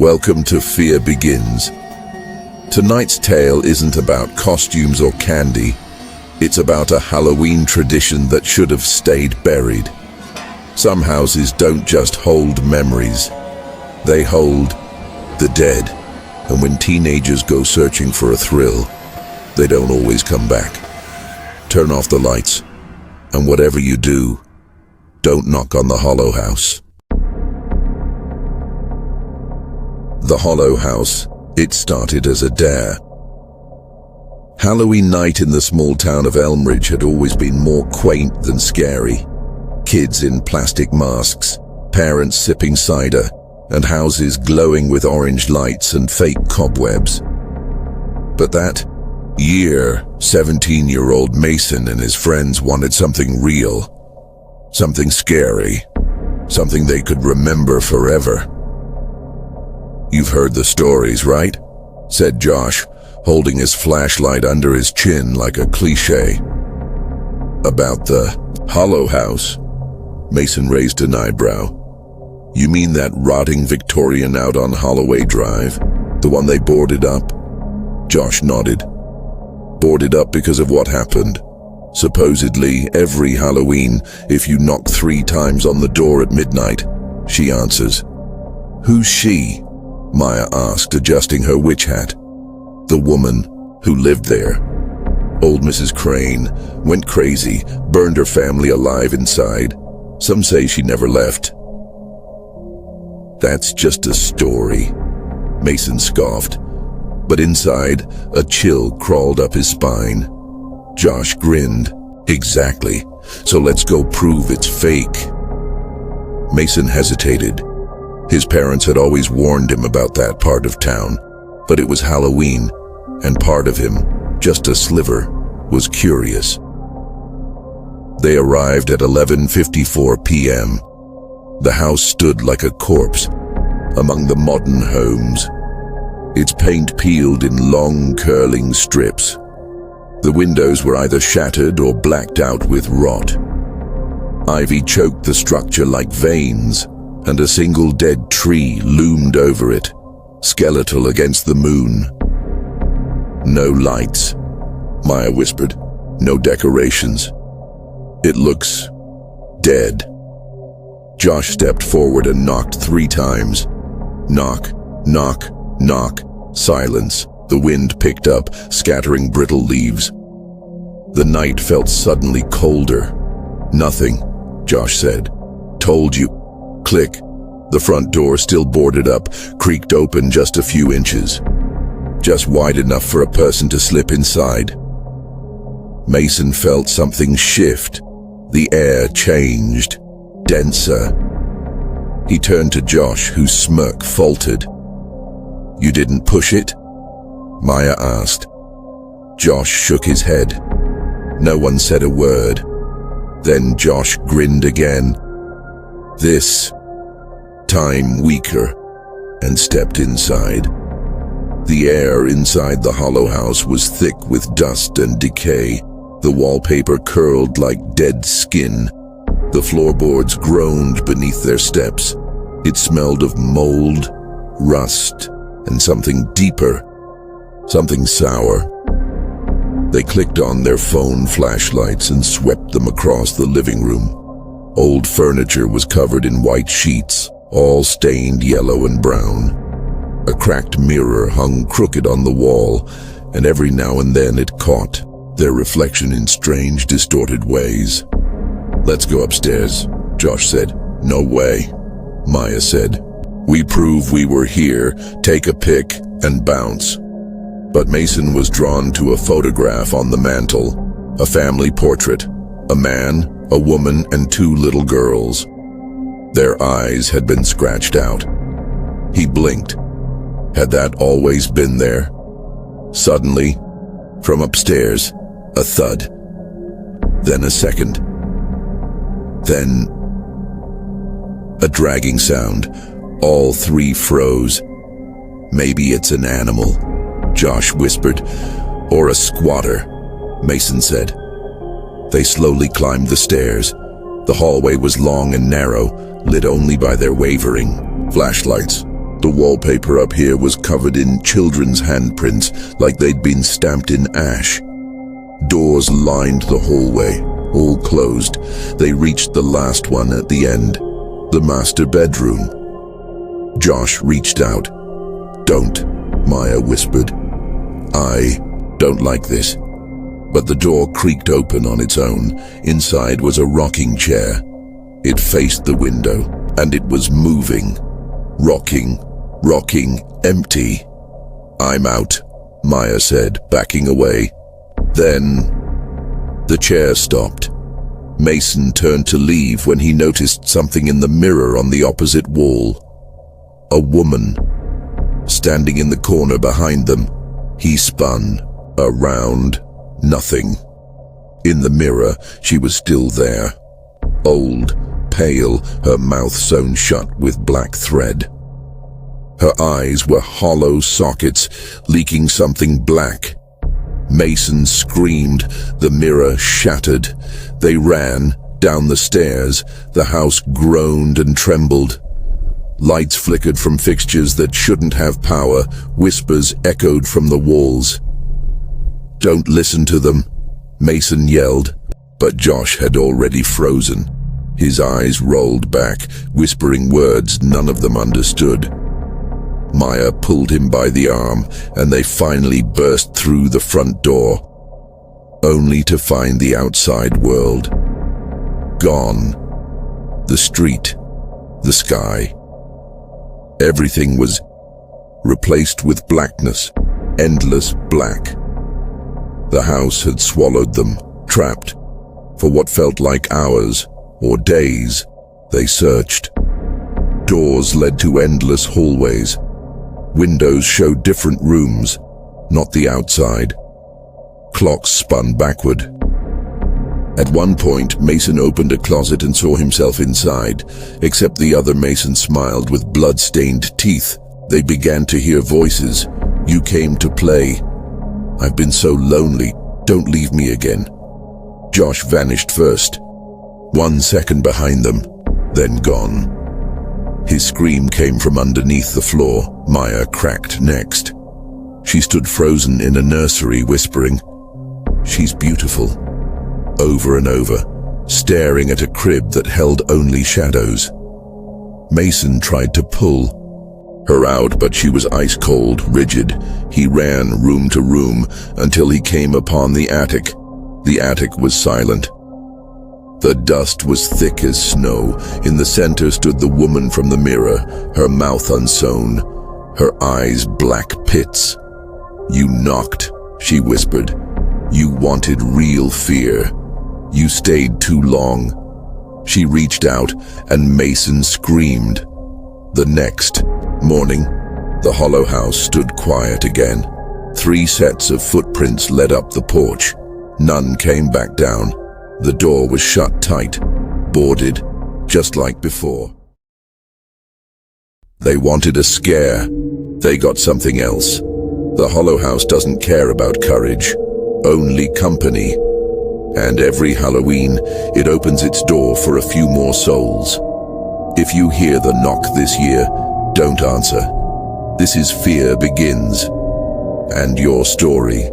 Welcome to Fear Begins. Tonight's tale isn't about costumes or candy. It's about a Halloween tradition that should have stayed buried. Some houses don't just hold memories. They hold the dead. And when teenagers go searching for a thrill, they don't always come back. Turn off the lights, and whatever you do, don't knock on the Hollow House. The Hollow House, it started as a dare. Halloween night in the small town of Elmridge had always been more quaint than scary. Kids in plastic masks, parents sipping cider, and houses glowing with orange lights and fake cobwebs. But that year, 17-year-old Mason and his friends wanted something real, something scary, something they could remember forever. "You've heard the stories, right?" said Josh, holding his flashlight under his chin like a cliché. "About the Hollow House?" Mason raised an eyebrow. "You mean that rotting Victorian out on Holloway Drive? The one they boarded up?" Josh nodded. "Boarded up because of what happened. Supposedly, every Halloween, if you knock 3 times on the door at midnight," she answers. "Who's she?" Maya asked, adjusting her witch hat. "The woman who lived there. Old Mrs. Crane went crazy, burned her family alive inside. Some say she never left." "That's just a story," Mason scoffed. But inside, a chill crawled up his spine. Josh grinned. "Exactly. So let's go prove it's fake." Mason hesitated. His parents had always warned him about that part of town, but it was Halloween, and part of him, just a sliver, was curious. They arrived at 11:54 p.m. The house stood like a corpse among the modern homes, its paint peeled in long, curling strips. The windows were either shattered or blacked out with rot. Ivy choked the structure like veins, and a single dead tree loomed over it, skeletal against the moon. "No lights," Maya whispered. "No decorations. It looks dead." Josh stepped forward and knocked 3 times. Knock, knock, knock. Silence. The wind picked up, scattering brittle leaves. The night felt suddenly colder. "Nothing," Josh said. "Told you." Click. The front door, still boarded up, creaked open just a few inches. Just wide enough for a person to slip inside. Mason felt something shift. The air changed, denser. He turned to Josh, whose smirk faltered. "You didn't push it?" Maya asked. Josh shook his head. No one said a word. Then Josh grinned again. This time weaker, and stepped inside. The air inside the Hollow House was thick with dust and decay. The wallpaper curled like dead skin. The floorboards groaned beneath their steps. It smelled of mold, rust, and something deeper, something sour. They clicked on their phone flashlights and swept them across the living room. Old furniture was covered in white sheets, all stained yellow and brown. A cracked mirror hung crooked on the wall, and every now and then it caught their reflection in strange, distorted ways. "Let's go upstairs," Josh said. "No way," Maya said. "We prove we were here, take a pic, and bounce." But Mason was drawn to a photograph on the mantel, a family portrait, a man, a woman, and 2 little girls. Their eyes had been scratched out. He blinked. Had that always been there? Suddenly, from upstairs, a thud. Then a second. Then a dragging sound. All 3 froze. "Maybe it's an animal," Josh whispered. "Or a squatter," Mason said. They slowly climbed the stairs. The hallway was long and narrow, lit only by their wavering flashlights. The wallpaper up here was covered in children's handprints, like they'd been stamped in ash. Doors lined the hallway, all closed. They reached the last one at the end, the master bedroom. Josh reached out. "Don't," Maya whispered. "I don't like this." But the door creaked open on its own. Inside was a rocking chair. It faced the window, and it was moving. Rocking, empty. "I'm out," Maya said, backing away. Then the chair stopped. Mason turned to leave when he noticed something in the mirror on the opposite wall. A woman, standing in the corner behind them. He spun around. Nothing. In the mirror, she was still there. Old, pale, her mouth sewn shut with black thread. Her eyes were hollow sockets, leaking something black. Mason screamed. The mirror shattered. They ran down the stairs. The house groaned and trembled. Lights flickered from fixtures that shouldn't have power. Whispers echoed from the walls. "Don't listen to them," Mason yelled, but Josh had already frozen. His eyes rolled back, whispering words none of them understood. Maya pulled him by the arm, and they finally burst through the front door, only to find the outside world gone. The street, the sky. Everything was replaced with blackness, endless black. The house had swallowed them, trapped. For what felt like hours or days, they searched. Doors led to endless hallways. Windows showed different rooms, not the outside. Clocks spun backward. At one point, Mason opened a closet and saw himself inside. Except the other Mason smiled with blood-stained teeth. They began to hear voices. "You came to play. I've been so lonely. Don't leave me again." Josh vanished first. 1 second behind them, then gone. His scream came from underneath the floor. Maya cracked next. She stood frozen in a nursery, whispering, "She's beautiful," over and over, staring at a crib that held only shadows. Mason tried to pull her out, but she was ice-cold, rigid. He ran room to room until he came upon the attic. The attic was silent. The dust was thick as snow. In the center stood the woman from the mirror, her mouth unsewn, her eyes black pits. "You knocked," she whispered. "You wanted real fear. You stayed too long." She reached out, and Mason screamed. The next morning, the hollow house stood quiet again. 3 sets of footprints led up the porch. None came back down. The door was shut tight, boarded, just like before. They wanted a scare. They got something else. The hollow house doesn't care about courage, only company. And every Halloween, it opens its door for a few more souls. If you hear the knock this year, don't answer. This is Fear Begins, and your story